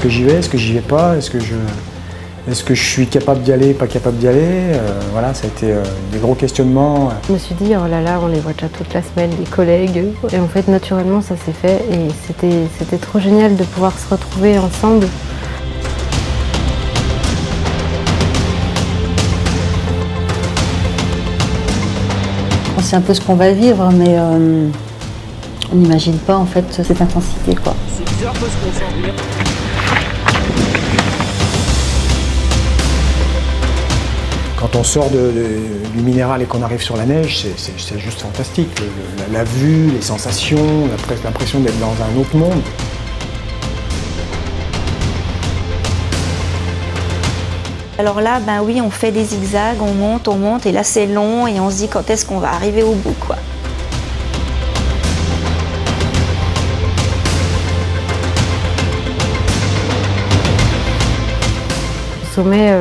que j'y vais, est-ce que j'y vais pas, est-ce que je suis capable d'y aller, pas capable d'y aller. Voilà, ça a été des gros questionnements. Je me suis dit, oh là là, on les voit déjà toute la semaine, les collègues. Et en fait, naturellement, ça s'est fait et c'était trop génial de pouvoir se retrouver ensemble. C'est un peu ce qu'on va vivre, mais on n'imagine pas en fait cette intensité, quoi. C'est bizarre parce qu'on sent bien. Quand on sort du minéral et qu'on arrive sur la neige, c'est juste fantastique. La vue, les sensations, l'impression d'être dans un autre monde. Alors là, ben oui, on fait des zigzags, on monte, et là c'est long et on se dit quand est-ce qu'on va arriver au bout, quoi. Au sommet,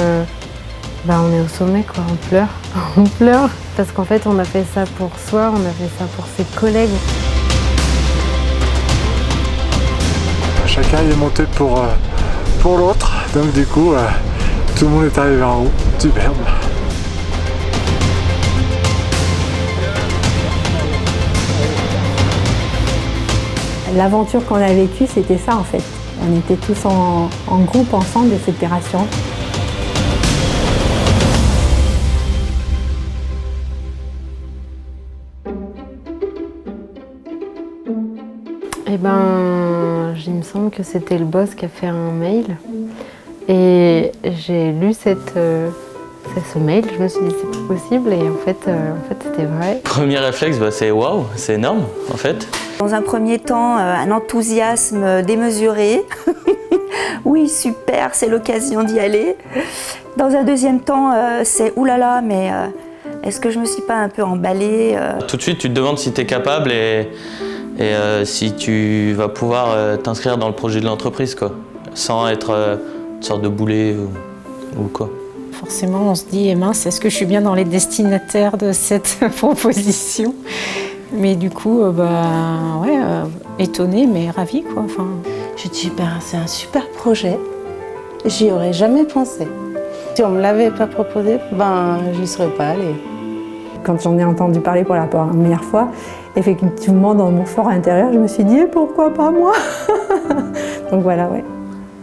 on est au sommet, quoi, on pleure. On pleure parce qu'en fait, on a fait ça pour soi, on a fait ça pour ses collègues. Chacun y est monté pour l'autre, donc du coup, tout le monde est arrivé en haut. Superbe. L'aventure qu'on a vécue, c'était ça en fait. On était tous en groupe ensemble et c'était rassurant. Eh ben, il me semble que c'était le boss qui a fait un mail. Et j'ai lu ce mail, je me suis dit c'est pas possible et en fait c'était vrai. Premier réflexe, c'est waouh, c'est énorme en fait. Dans un premier temps, un enthousiasme démesuré. Oui, super, c'est l'occasion d'y aller. Dans un deuxième temps, c'est oulala, mais est-ce que je me suis pas un peu emballée Tout de suite, tu te demandes si tu es capable et si tu vas pouvoir t'inscrire dans le projet de l'entreprise, quoi, sans être une sorte de boulet ou quoi. Forcément, on se dit, mince, est-ce que je suis bien dans les destinataires de cette proposition? Mais du coup, étonnée, mais ravie, quoi. Enfin... Je dis, c'est un super projet, j'y aurais jamais pensé. Si on me l'avait pas proposé, j'y serais pas allée. Quand j'en ai entendu parler pour la première fois, effectivement, dans mon fort intérieur, je me suis dit, pourquoi pas moi? Donc voilà, ouais.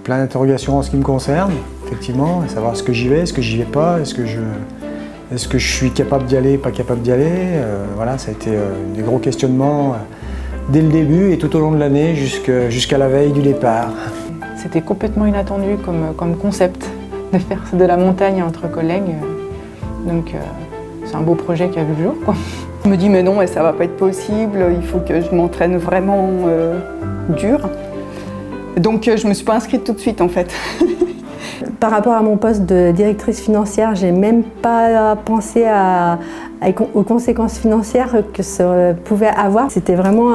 Plein d'interrogations en ce qui me concerne, effectivement, savoir est-ce que j'y vais, est-ce que j'y vais pas, est-ce que je suis capable d'y aller, pas capable d'y aller. Voilà, ça a été des gros questionnements dès le début et tout au long de l'année jusqu'à la veille du départ. C'était complètement inattendu comme concept de faire de la montagne entre collègues. Donc c'est un beau projet qui a vu le jour, quoi. Je me dis mais non, ça va pas être possible, il faut que je m'entraîne vraiment dur. Donc je me suis pas inscrite tout de suite en fait. Par rapport à mon poste de directrice financière, j'ai même pas pensé aux conséquences financières que ça pouvait avoir. C'était vraiment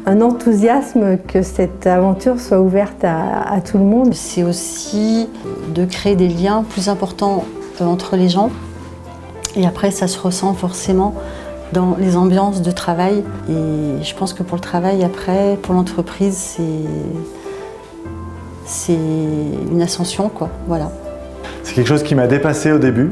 un enthousiasme que cette aventure soit ouverte à tout le monde. C'est aussi de créer des liens plus importants entre les gens. Et après, ça se ressent forcément dans les ambiances de travail. Et je pense que pour le travail, après, pour l'entreprise, c'est une ascension, quoi. Voilà. C'est quelque chose qui m'a dépassé au début,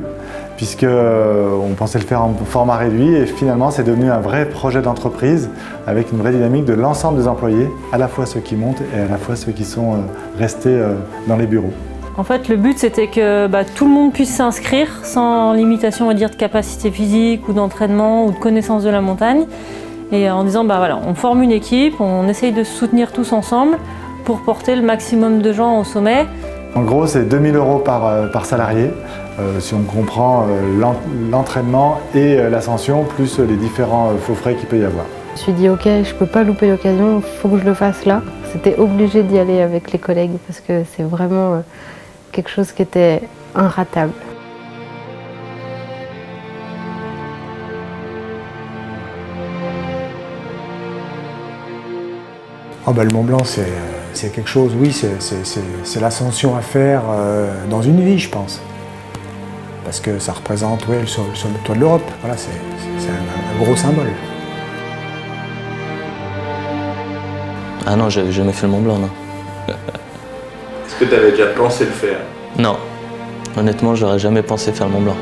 puisque on pensait le faire en format réduit et finalement c'est devenu un vrai projet d'entreprise avec une vraie dynamique de l'ensemble des employés, à la fois ceux qui montent et à la fois ceux qui sont restés dans les bureaux. En fait, le but c'était que tout le monde puisse s'inscrire sans limitation, on va dire, de capacité physique ou d'entraînement ou de connaissance de la montagne. Et en disant, on forme une équipe, on essaye de se soutenir tous ensemble pour porter le maximum de gens au sommet. En gros, c'est 2 000 € par salarié, si on comprend l'entraînement et l'ascension, plus les différents faux frais qu'il peut y avoir. Je me suis dit, ok, je peux pas louper l'occasion, il faut que je le fasse là. C'était obligé d'y aller avec les collègues parce que c'est vraiment quelque chose qui était inratable. Le Mont Blanc, c'est quelque chose, oui, c'est l'ascension à faire dans une vie, je pense. Parce que ça représente le toit de l'Europe. Voilà, c'est un gros symbole. Ah non, j'ai jamais fait le Mont Blanc, non. Est-ce que tu avais déjà pensé le faire? Non. Honnêtement, j'aurais jamais pensé faire le Mont Blanc.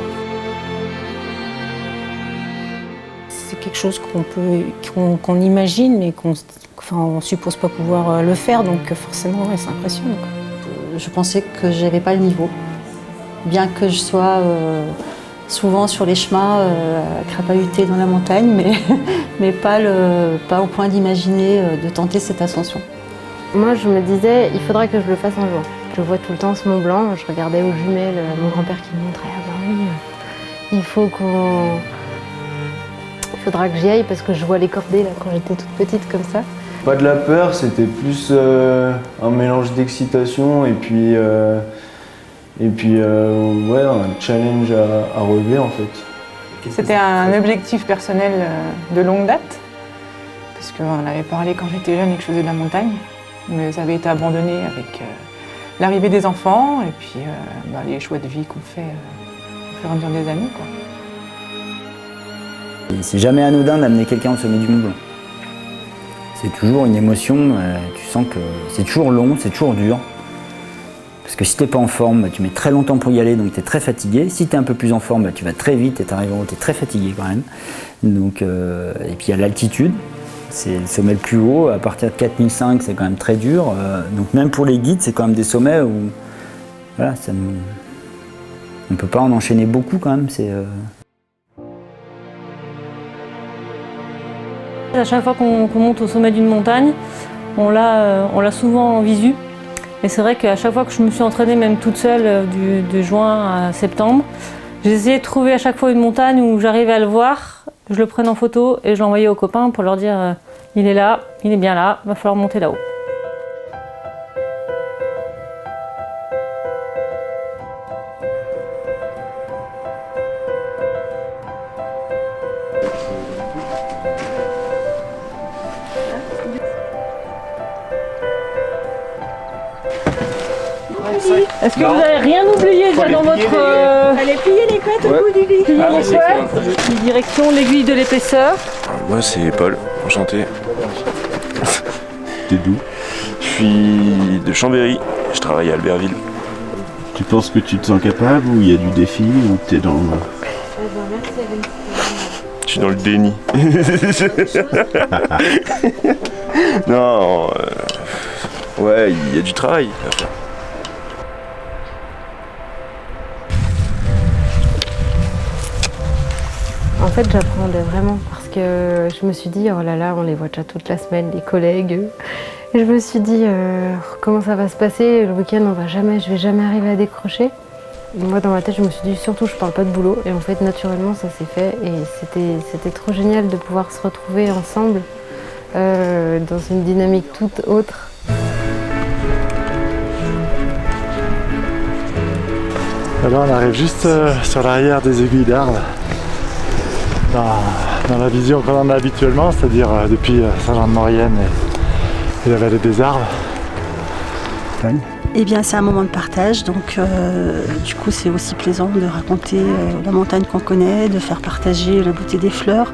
C'est quelque chose qu'on imagine, mais on suppose pas pouvoir le faire, donc forcément, ouais, c'est impressionnant, quoi. Je pensais que j'avais pas le niveau. Bien que je sois souvent sur les chemins, à crapahuter dans la montagne, mais pas au point d'imaginer de tenter cette ascension. Moi, je me disais, il faudra que je le fasse un jour. Je vois tout le temps ce Mont Blanc, je regardais aux jumelles mon grand-père qui me montrait, ah ben oui, il faudra que j'y aille parce que je vois les cordées là quand j'étais toute petite comme ça. Pas de la peur, c'était plus un mélange d'excitation et puis ouais, un challenge à relever en fait. C'était un objectif personnel de longue date, parce qu'on avait parlé quand j'étais jeune et que je faisais de la montagne, mais ça avait été abandonné avec l'arrivée des enfants et puis les choix de vie qu'on fait au fur et à mesure des années, quoi. C'est jamais anodin d'amener quelqu'un au sommet du Mont Blanc. C'est toujours une émotion, tu sens que c'est toujours long, c'est toujours dur. Parce que si t'es pas en forme, tu mets très longtemps pour y aller, donc tu es très fatigué. Si tu es un peu plus en forme, tu vas très vite et tu arrives en haut, tu es très fatigué quand même. Donc, et puis il y a l'altitude, c'est le sommet le plus haut. À partir de 4005, c'est quand même très dur. Donc même pour les guides, c'est quand même des sommets où voilà, on ne peut pas en enchaîner beaucoup quand même. À chaque fois qu'on monte au sommet d'une montagne, on l'a souvent en visu. Et c'est vrai qu'à chaque fois que je me suis entraînée, même toute seule, de juin à septembre, j'ai essayé de trouver à chaque fois une montagne où j'arrivais à le voir, je le prenais en photo et je l'envoyais aux copains pour leur dire il est là, il est bien là, il va falloir monter là-haut. Est-ce que vous n'avez rien oublié déjà dans votre... Allez plier les couettes au bout du lit. Plier les couettes. Direction l'aiguille de l'épaisseur. Moi c'est Paul, enchanté. T'es d'où? Je suis de Chambéry, je travaille à Albertville. Tu penses que tu te sens capable ou il y a du défi ou t'es dans... Je suis dans le déni. Non, ouais, il y a du travail à faire. En fait, j'appréhendais vraiment parce que je me suis dit, oh là là, on les voit déjà toute la semaine, les collègues. Et je me suis dit, comment ça va se passer? Le week-end, je vais jamais arriver à décrocher. Et moi, dans ma tête, je me suis dit, surtout, je parle pas de boulot. Et en fait, naturellement, ça s'est fait. Et c'était trop génial de pouvoir se retrouver ensemble dans une dynamique toute autre. Alors, on arrive juste sur l'arrière des aiguilles d'Arles. Dans la vision qu'on en a habituellement, c'est-à-dire depuis Saint-Jean-de-Maurienne et la vallée des Arles. Eh bien, c'est un moment de partage, donc du coup, c'est aussi plaisant de raconter la montagne qu'on connaît, de faire partager la beauté des fleurs,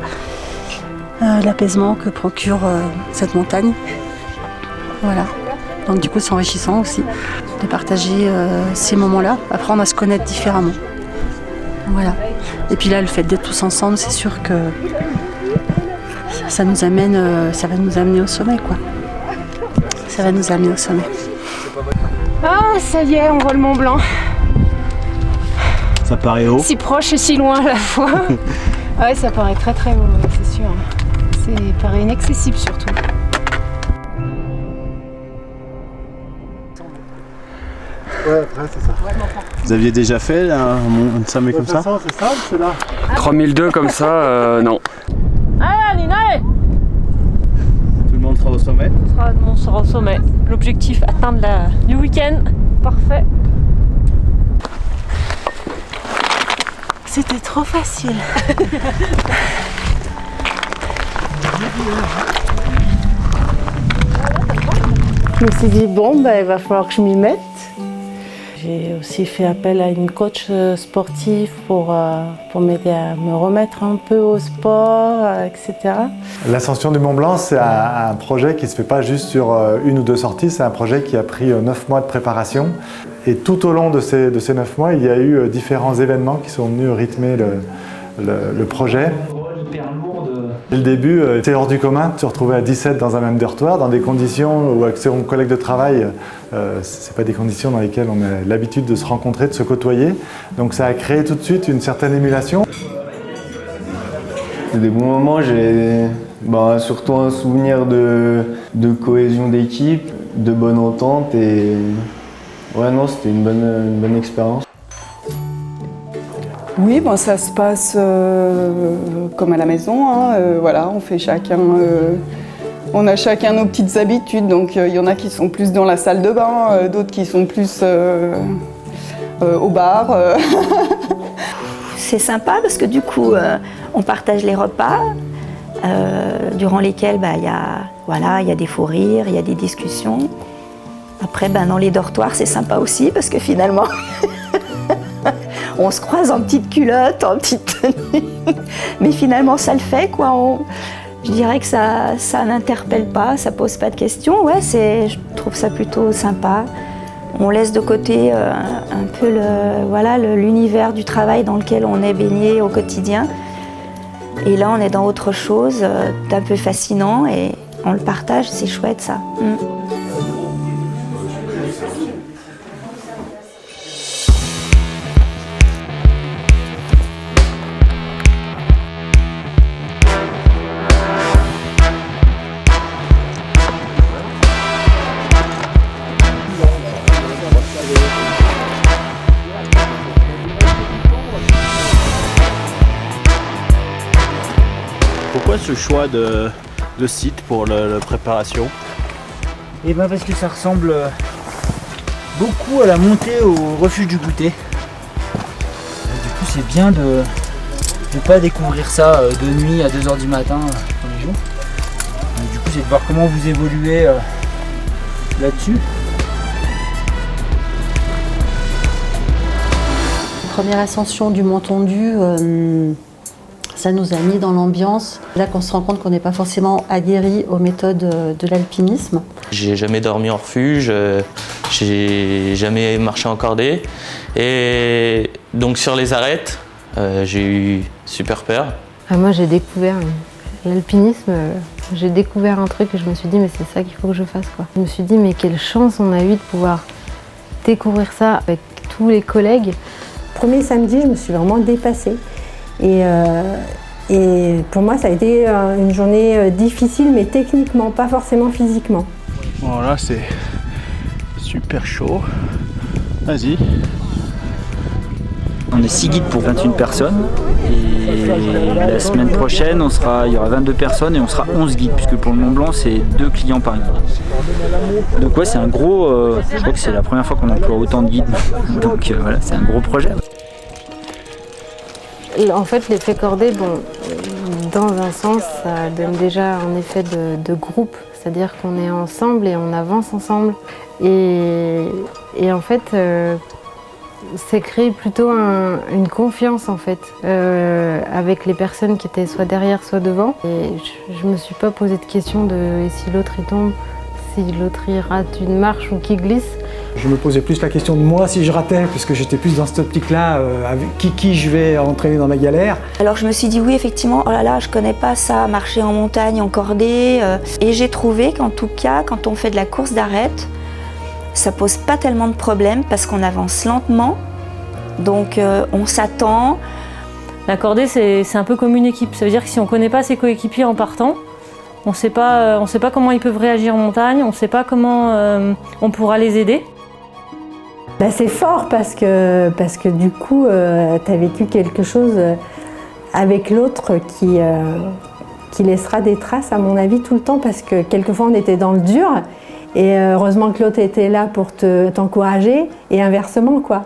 l'apaisement que procure cette montagne. Voilà. Donc du coup, c'est enrichissant aussi de partager ces moments-là, apprendre à se connaître différemment. Voilà. Et puis là, le fait d'être tous ensemble, c'est sûr que ça va nous amener au sommet, quoi. Ça va nous amener au sommet. Ah, ça y est, on voit le Mont Blanc. Ça paraît haut. Si proche et si loin à la fois. Ouais, ça paraît très très haut, c'est sûr. Ça paraît inaccessible surtout. Ouais, après, c'est ça. Vous aviez déjà fait un sommet comme ça? C'est ça, c'est là. 3002 comme ça, non. Allez, Nina, allez! Tout le monde sera au sommet? On sera au sommet. L'objectif, atteindre du week-end. Parfait. C'était trop facile. Je me suis dit, bon, il va falloir que je m'y mette. J'ai aussi fait appel à une coach sportive pour m'aider à me remettre un peu au sport, etc. L'ascension du Mont Blanc, c'est un projet qui ne se fait pas juste sur 1 ou 2 sorties, c'est un projet qui a pris 9 mois de préparation. Et tout au long de ces 9 mois, il y a eu différents événements qui sont venus rythmer le projet. Dès le début, c'était hors du commun de se retrouver à 17 dans un même dortoir, dans des conditions où avec son collègue de travail, c'est pas des conditions dans lesquelles on a l'habitude de se rencontrer, de se côtoyer. Donc ça a créé tout de suite une certaine émulation. C'est des bons moments, j'ai surtout un souvenir de cohésion d'équipe, de bonne entente et ouais non, c'était une bonne expérience. Oui, ça se passe comme à la maison, hein, voilà, on fait chacun, on a chacun nos petites habitudes, donc il y en a qui sont plus dans la salle de bain, d'autres qui sont plus au bar. C'est sympa parce que du coup, on partage les repas, durant lesquels il y a des fous rires, il y a des discussions. Après, dans les dortoirs, c'est sympa aussi parce que finalement, on se croise en petite culotte, en petite tenue. Mais finalement, ça le fait, quoi. Je dirais que ça n'interpelle pas, ça pose pas de questions. Ouais, je trouve ça plutôt sympa. On laisse de côté un peu l'univers du travail dans lequel on est baigné au quotidien. Et là, on est dans autre chose d'un peu fascinant et on le partage, c'est chouette, ça. Pourquoi ce choix de site pour la préparation? Et parce que ça ressemble beaucoup à la montée au refuge du goûter. Du coup c'est bien de ne pas découvrir ça de nuit à 2h du matin tous les jours. Du coup c'est de voir comment vous évoluez là-dessus. Première ascension du Mont Tondu, ça nous a mis dans l'ambiance. Là qu'on se rend compte qu'on n'est pas forcément aguerri aux méthodes de l'alpinisme. J'ai jamais dormi en refuge, j'ai jamais marché en cordée. Et donc sur les arêtes, j'ai eu super peur. Moi j'ai découvert l'alpinisme, j'ai découvert un truc et je me suis dit mais c'est ça qu'il faut que je fasse, quoi. Je me suis dit mais quelle chance on a eu de pouvoir découvrir ça avec tous les collègues. Premier samedi, je me suis vraiment dépassée. Et pour moi, ça a été une journée difficile, mais techniquement, pas forcément physiquement. Bon, là, c'est super chaud. Vas-y. On est 6 guides pour 21 personnes. Et la semaine prochaine, il y aura 22 personnes et on sera 11 guides, puisque pour le Mont Blanc, c'est 2 clients par guide. Donc ouais, c'est un gros... je crois que c'est la première fois qu'on emploie autant de guides. Donc voilà, c'est un gros projet. En fait, l'effet cordée, dans un sens, ça donne déjà un effet de groupe, c'est-à-dire qu'on est ensemble et on avance ensemble. Et en fait, c'est créé plutôt une confiance en fait, avec les personnes qui étaient soit derrière, soit devant. Et je me suis pas posé de question de et si l'autre il tombe, si l'autre il rate une marche ou qu'il glisse. Je me posais plus la question de moi si je ratais, puisque j'étais plus dans cette optique-là, avec qui je vais entraîner dans ma galère. Alors je me suis dit oui, effectivement, oh là là, je connais pas ça, marcher en montagne, en cordée. Et j'ai trouvé qu'en tout cas, quand on fait de la course d'arête, ça pose pas tellement de problèmes parce qu'on avance lentement, donc on s'attend. La cordée, c'est un peu comme une équipe. Ça veut dire que si on connaît pas ses coéquipiers en partant, on ne sait pas comment ils peuvent réagir en montagne, on ne sait pas comment on pourra les aider. C'est fort parce que du coup, tu as vécu quelque chose avec l'autre qui laissera des traces, à mon avis, tout le temps, parce que quelquefois on était dans le dur et heureusement que l'autre était là pour t'encourager et inversement, quoi.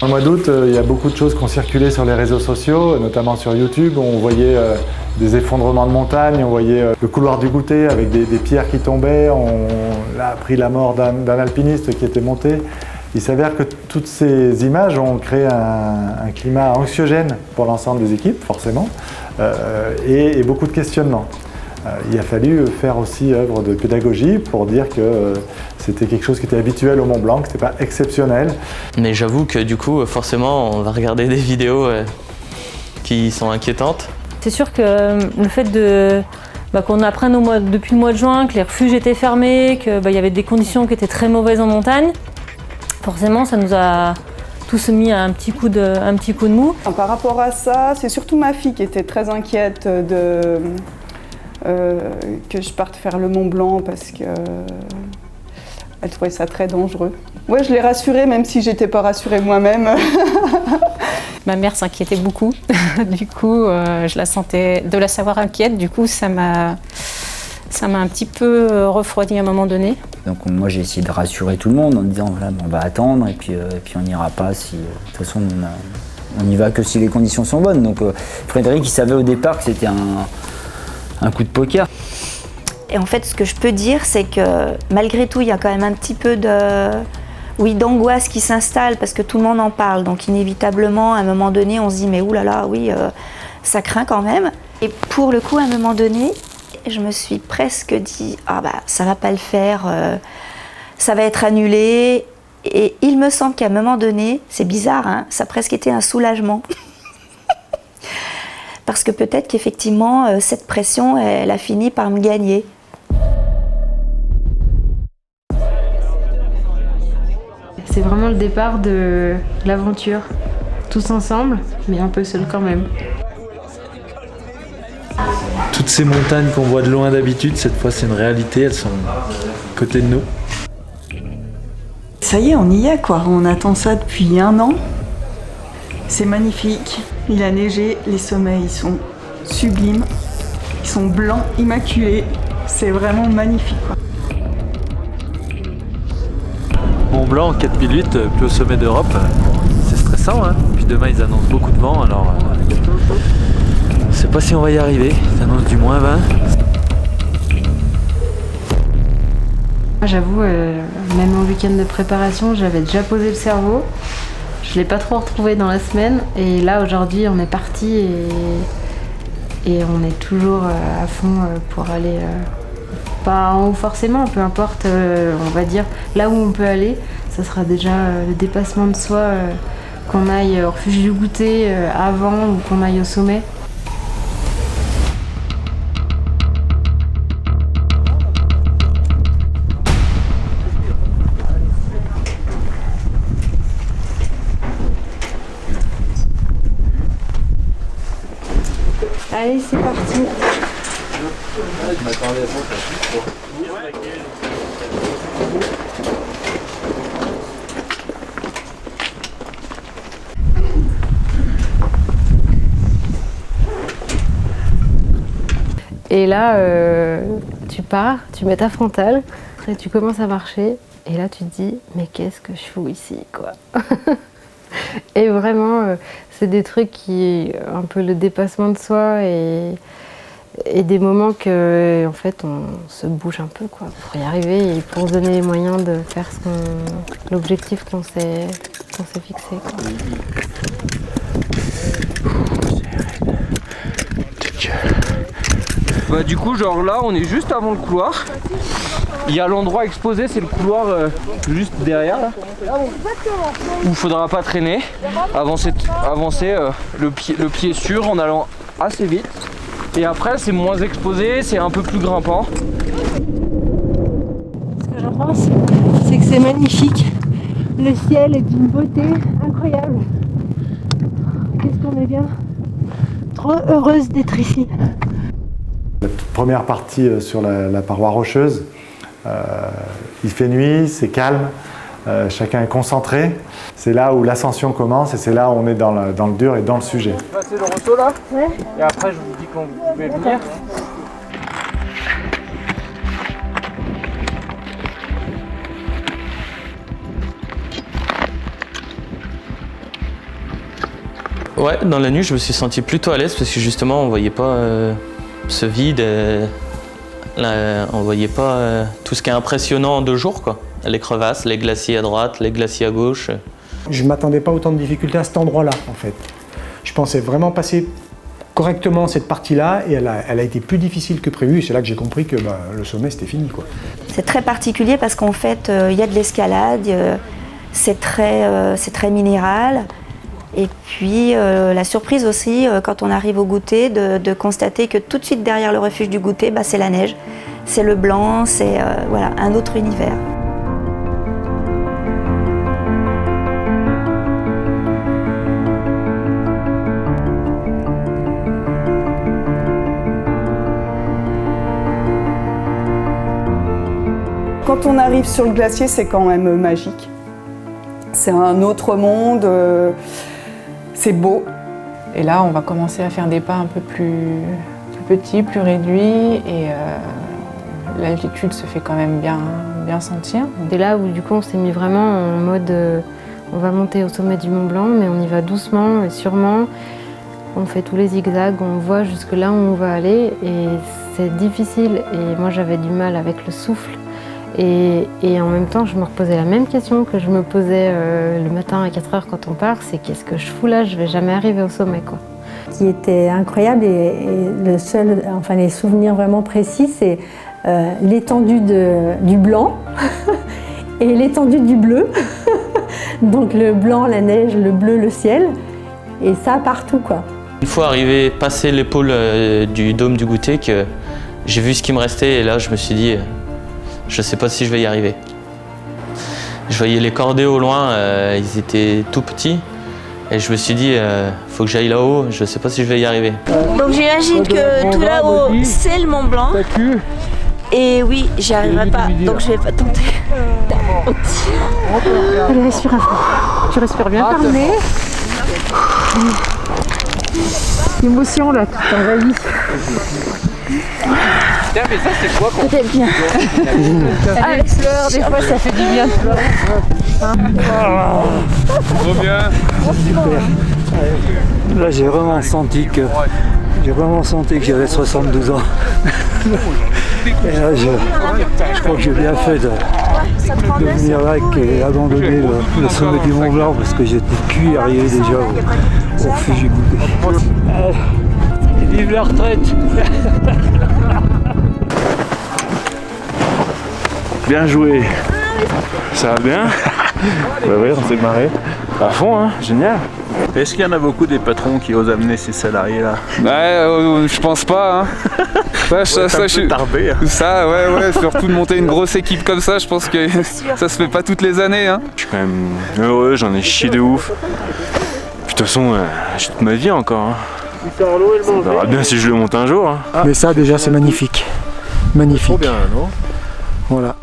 Au mois d'août, il y a beaucoup de choses qui ont circulé sur les réseaux sociaux, notamment sur YouTube. On voyait des effondrements de montagne, on voyait le couloir du goûter avec des pierres qui tombaient. On a appris la mort d'un alpiniste qui était monté. Il s'avère que toutes ces images ont créé un climat anxiogène pour l'ensemble des équipes, forcément, et beaucoup de questionnements. Il a fallu faire aussi œuvre de pédagogie pour dire que c'était quelque chose qui était habituel au Mont Blanc, que ce n'était pas exceptionnel. Mais j'avoue que du coup, forcément, on va regarder des vidéos qui sont inquiétantes. C'est sûr que le fait qu'on apprenne depuis le mois de juin que les refuges étaient fermés, qu'il y avait des conditions qui étaient très mauvaises en montagne, forcément ça nous a tous mis un petit coup de mou. Par rapport à ça, c'est surtout ma fille qui était très inquiète que je parte faire le Mont Blanc parce qu'elle trouvait ça très dangereux. Ouais, je l'ai rassurée même si j'étais pas rassurée moi-même. Ma mère s'inquiétait beaucoup, du coup je la sentais, de la savoir inquiète, du coup ça m'a un petit peu refroidi à un moment donné. Donc moi j'ai essayé de rassurer tout le monde en disant voilà, on va attendre et puis on n'ira pas si de toute façon on n'y va que si les conditions sont bonnes. Donc Frédéric il savait au départ que c'était un coup de poker. Et en fait, ce que je peux dire, c'est que malgré tout, il y a quand même un petit peu d'angoisse qui s'installe parce que tout le monde en parle. Donc inévitablement, à un moment donné, on se dit mais oulala, oui, ça craint quand même. Et pour le coup, à un moment donné, je me suis presque dit ah bah ça va pas le faire, ça va être annulé. Et il me semble qu'à un moment donné, c'est bizarre, hein, ça a presque été un soulagement. Parce que peut-être qu'effectivement, cette pression, elle a fini par me gagner. C'est vraiment le départ de l'aventure. Tous ensemble, mais un peu seuls quand même. Toutes ces montagnes qu'on voit de loin d'habitude, cette fois c'est une réalité, elles sont à côté de nous. Ça y est, on y est quoi, on attend ça depuis 1 an. C'est magnifique, il a neigé, les sommets ils sont sublimes, ils sont blancs, immaculés, c'est vraiment magnifique quoi. Mont Blanc 4008, plus au sommet d'Europe, c'est stressant hein. Puis demain ils annoncent beaucoup de vent alors je sais pas si on va y arriver, ils annoncent du -20. J'avoue, même en week-end de préparation, j'avais déjà posé le cerveau. Je ne l'ai pas trop retrouvé dans la semaine et là aujourd'hui on est parti et on est toujours à fond pour aller, pas en haut forcément, peu importe, on va dire là où on peut aller, ça sera déjà le dépassement de soi, qu'on aille au refuge du goûter avant ou qu'on aille au sommet. Allez, c'est parti. Et là, tu pars, tu mets ta frontale, après tu commences à marcher, et là tu te dis, mais qu'est-ce que je fous ici, quoi. Et vraiment, c'est des trucs qui, un peu le dépassement de soi et des moments que, en fait, on se bouge un peu, quoi, pour y arriver et pour se donner les moyens de faire l'objectif qu'on s'est fixé, quoi. Bah du coup genre là on est juste avant le couloir. Il y a l'endroit exposé, c'est le couloir juste derrière là. Où il faudra pas traîner. Avancer le pied sûr en allant assez vite. Et après c'est moins exposé, c'est un peu plus grimpant. Ce que j'en pense, c'est que c'est magnifique. Le ciel est d'une beauté incroyable. Qu'est-ce qu'on est bien. Trop heureuse d'être ici. La première partie sur la paroi rocheuse, il fait nuit, c'est calme, chacun est concentré. C'est là où l'ascension commence et c'est là où on est dans le dur et dans le sujet. Passez le retour là, ouais. Et après je vous dis qu'on pouvait venir. Ouais, dans la nuit, je me suis senti plutôt à l'aise parce que justement, on voyait pas ce vide. On voyait pas tout ce qui est impressionnant de jour, quoi. Les crevasses, les glaciers à droite, les glaciers à gauche. Je m'attendais pas autant de difficultés à cet endroit-là, en fait. Je pensais vraiment passer correctement cette partie-là et elle a été plus difficile que prévu. C'est là que j'ai compris que le sommet, c'était fini, quoi. C'est très particulier parce qu'en fait, il y a de l'escalade, c'est très minéral. Et puis la surprise aussi, quand on arrive au goûter, de constater que tout de suite derrière le refuge du goûter, c'est la neige, c'est le blanc, c'est voilà, un autre univers. Quand on arrive sur le glacier, c'est quand même magique. C'est un autre monde, c'est beau. Et là, on va commencer à faire des pas un peu plus petits, plus réduits, et l'altitude se fait quand même bien sentir. C'est là où du coup on s'est mis vraiment en mode on va monter au sommet du Mont Blanc, mais on y va doucement et sûrement. On fait tous les zigzags, on voit jusque là où on va aller, et c'est difficile. Et moi j'avais du mal avec le souffle. Et en même temps, je me reposais la même question que je me posais le matin à 4 h quand on part, c'est qu'est-ce que je fous là, je vais jamais arriver au sommet, quoi. Ce qui était incroyable et les souvenirs vraiment précis, c'est l'étendue du blanc et l'étendue du bleu. Donc le blanc, la neige, le bleu, le ciel, et ça partout, quoi. Une fois arrivé, passé l'épaule du dôme du goûter, que j'ai vu ce qui me restait et là je me suis dit je sais pas si je vais y arriver. Je voyais les cordées au loin, ils étaient tout petits. Et je me suis dit, faut que j'aille là-haut, je sais pas si je vais y arriver. Donc j'imagine que tout là-haut, c'est le Mont Blanc. Et oui, j'y arriverai pas, donc je vais pas tenter. Allez, respire un peu. Tu respires bien par le nez. L'émotion là, qui t'envahit. Tiens, mais ça c'est quoi qu'on... Peut-être bien. Allez, pleure, des fois ça fait du bien de pleurer. Trop bien. Super. Là j'ai vraiment senti que j'avais 72 ans. Et là je crois que j'ai bien fait de venir là et abandonner le sommet du Mont Blanc parce que j'étais plus arrivé déjà au refuge du goûter. Vive la retraite. Bien joué. Ça va bien? Bah ouais, on s'est marré. À fond, hein, génial. Est-ce qu'il y en a beaucoup des patrons qui osent amener ces salariés là? Ouais, je pense pas. Hein. Ouais, surtout de monter une grosse équipe comme ça, je pense que ça se fait pas toutes les années. Hein. Je suis quand même heureux, j'en ai chié de ouf. Puis, de toute façon, j'ai toute ma vie encore. Hein. On verra bien si je le monte un jour. Hein. Ah. Mais ça déjà c'est magnifique. Magnifique. Trop bien, non? Voilà.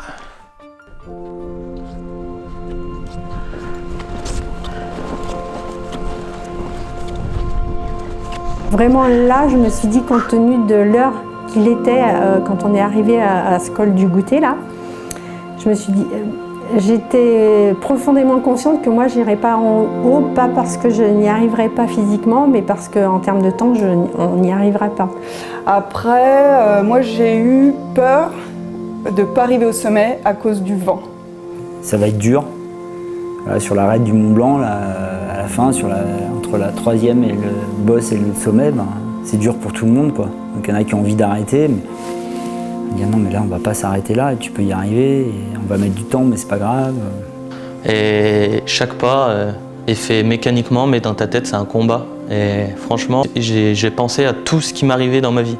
Vraiment là, je me suis dit, compte tenu de l'heure qu'il était quand on est arrivé à ce col du goûter là, je me suis dit, j'étais profondément consciente que moi j'irais pas en haut, pas parce que je n'y arriverais pas physiquement, mais parce qu'en termes de temps, on n'y arriverait pas. Après, moi j'ai eu peur de ne pas arriver au sommet à cause du vent. Ça va être dur. Sur l'arête du Mont Blanc, là, à la fin, entre la 3e et le boss et le sommet, c'est dur pour tout le monde, quoi. Donc il y en a qui ont envie d'arrêter, mais on dit non mais là on va pas s'arrêter là, et tu peux y arriver, et on va mettre du temps, mais c'est pas grave. Et chaque pas est fait mécaniquement, mais dans ta tête c'est un combat. Et franchement, j'ai pensé à tout ce qui m'arrivait dans ma vie.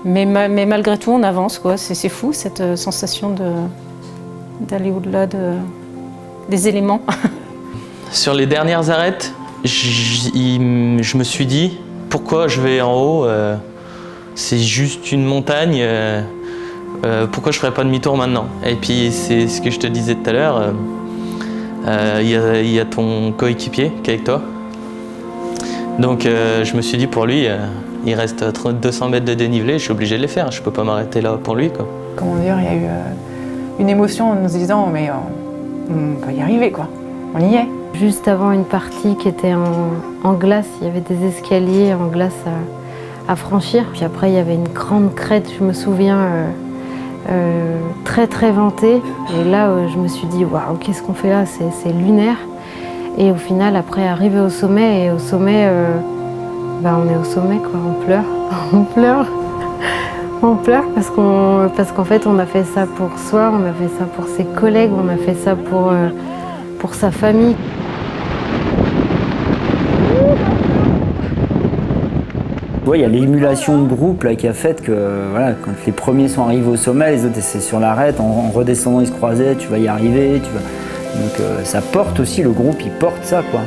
Mais malgré tout, on avance, quoi. C'est fou cette sensation d'aller au-delà des éléments. Sur les dernières arêtes, je me suis dit, pourquoi je vais en haut? C'est juste une montagne, pourquoi je ferais pas demi-tour maintenant? Et puis c'est ce que je te disais tout à l'heure, il y a ton coéquipier qui est avec toi. Donc je me suis dit pour lui, il reste 200 mètres de dénivelé, je suis obligé de les faire, je peux pas m'arrêter là pour lui, quoi. Comment dire, il y a eu une émotion en nous disant mais on va y arriver, quoi. On y est. juste avant une partie qui était en glace. Il y avait des escaliers en glace à franchir. Puis après, il y avait une grande crête, je me souviens, très très ventée. Et là, je me suis dit, waouh, qu'est-ce qu'on fait là? C'est lunaire. Et au final, après, arriver au sommet, et au sommet, on est au sommet, quoi. On pleure. On pleure. On pleure parce qu'en fait, on a fait ça pour soi, on a fait ça pour ses collègues, on a fait ça pour sa famille. Ouais, il y a l'émulation de groupe là, qui a fait que voilà, quand les premiers sont arrivés au sommet, les autres étaient sur l'arête, en redescendant ils se croisaient, tu vas y arriver. Donc ça porte aussi, le groupe il porte ça, quoi.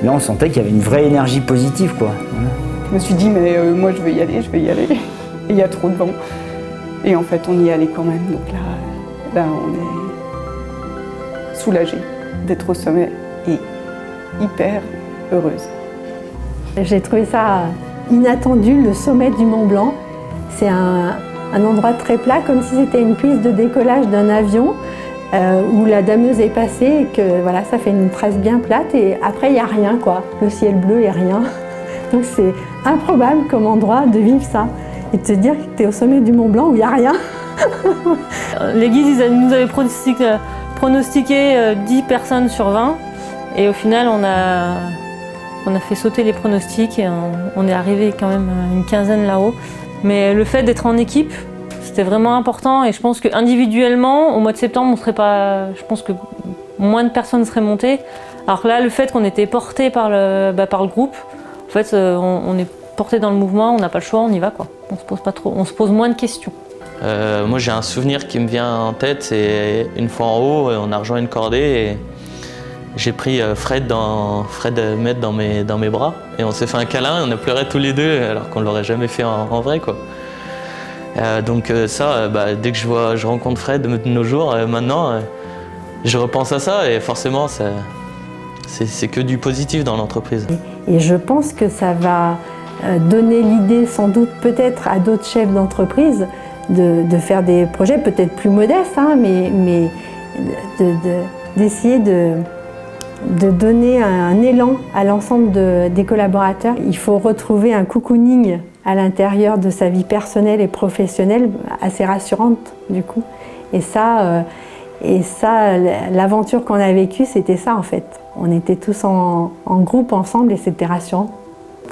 Et, là on sentait qu'il y avait une vraie énergie positive, quoi. Voilà. Je me suis dit, mais moi je vais y aller. Et il y a trop de vent. Et en fait, on y est allé quand même. Donc là on est soulagés d'être au sommet et hyper heureuse. J'ai trouvé ça inattendu, le sommet du Mont Blanc. C'est un endroit très plat, comme si c'était une piste de décollage d'un avion où la dameuse est passée et que voilà, ça fait une trace bien plate. Et après, il n'y a rien, quoi. Le ciel bleu et rien. Donc c'est improbable comme endroit de vivre ça et de te dire que tu es au sommet du Mont Blanc où il n'y a rien. Les guides nous avaient pronostiqué 10 personnes sur 20 et au final on a fait sauter les pronostics et on est arrivé quand même à une quinzaine là-haut. Mais le fait d'être en équipe, c'était vraiment important et je pense qu'individuellement, au mois de septembre, je pense que moins de personnes seraient montées. Alors que là, le fait qu'on était porté par le groupe, en fait, on est porté dans le mouvement, on n'a pas le choix, on y va, quoi. On se pose moins de questions. Moi, j'ai un souvenir qui me vient en tête, c'est une fois en haut, on a rejoint une cordée et j'ai pris Fred mettre dans mes bras et on s'est fait un câlin, on a pleuré tous les deux alors qu'on ne l'aurait jamais fait en vrai, quoi. Donc ça, dès que je rencontre Fred de nos jours, maintenant, je repense à ça et forcément, c'est que du positif dans l'entreprise. Et je pense que ça va donner l'idée, sans doute peut-être à d'autres chefs d'entreprise, de faire des projets peut-être plus modestes, hein, mais d'essayer de donner un élan à l'ensemble des collaborateurs. Il faut retrouver un cocooning à l'intérieur de sa vie personnelle et professionnelle assez rassurante, du coup. Et ça, l'aventure qu'on a vécue, c'était ça, en fait. On était tous en groupe ensemble et c'était rassurant.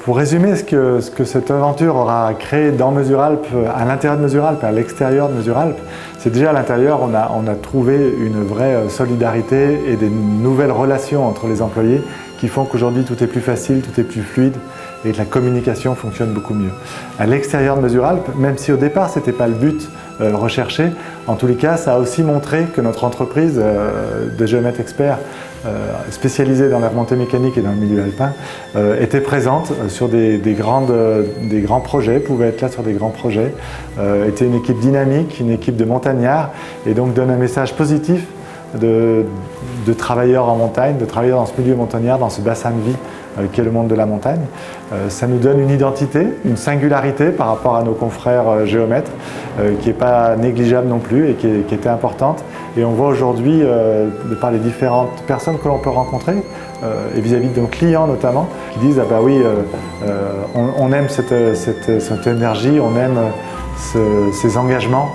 Pour résumer ce que cette aventure aura créé dans Mesuralpes, à l'intérieur de Mesuralpes et à l'extérieur de Mesuralpes, c'est déjà à l'intérieur, on a trouvé une vraie solidarité et des nouvelles relations entre les employés qui font qu'aujourd'hui tout est plus facile, tout est plus fluide et que la communication fonctionne beaucoup mieux. À l'extérieur de Mesuralpes, même si au départ ce n'était pas le but recherché, en tous les cas ça a aussi montré que notre entreprise de géomètres experts spécialisée dans la remontée mécanique et dans le milieu alpin était présente sur des grands projets, pouvait être là sur des grands projets, était une équipe dynamique, une équipe de montagnards et donc donne un message positif de travailleurs en montagne, de travailleurs dans ce milieu montagnard, dans ce bassin de vie qu'est le monde de la montagne. Ça nous donne une identité, une singularité par rapport à nos confrères géomètres qui n'est pas négligeable non plus et qui était importante. Et on voit aujourd'hui, de par les différentes personnes que l'on peut rencontrer, et vis-à-vis de nos clients notamment, qui disent « Ah bah oui, on aime cette énergie, on aime ces engagements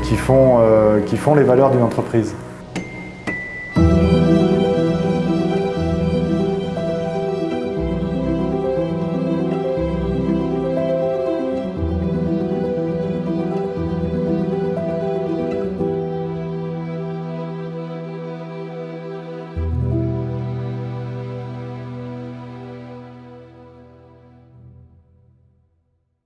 qui font les valeurs d'une entreprise ».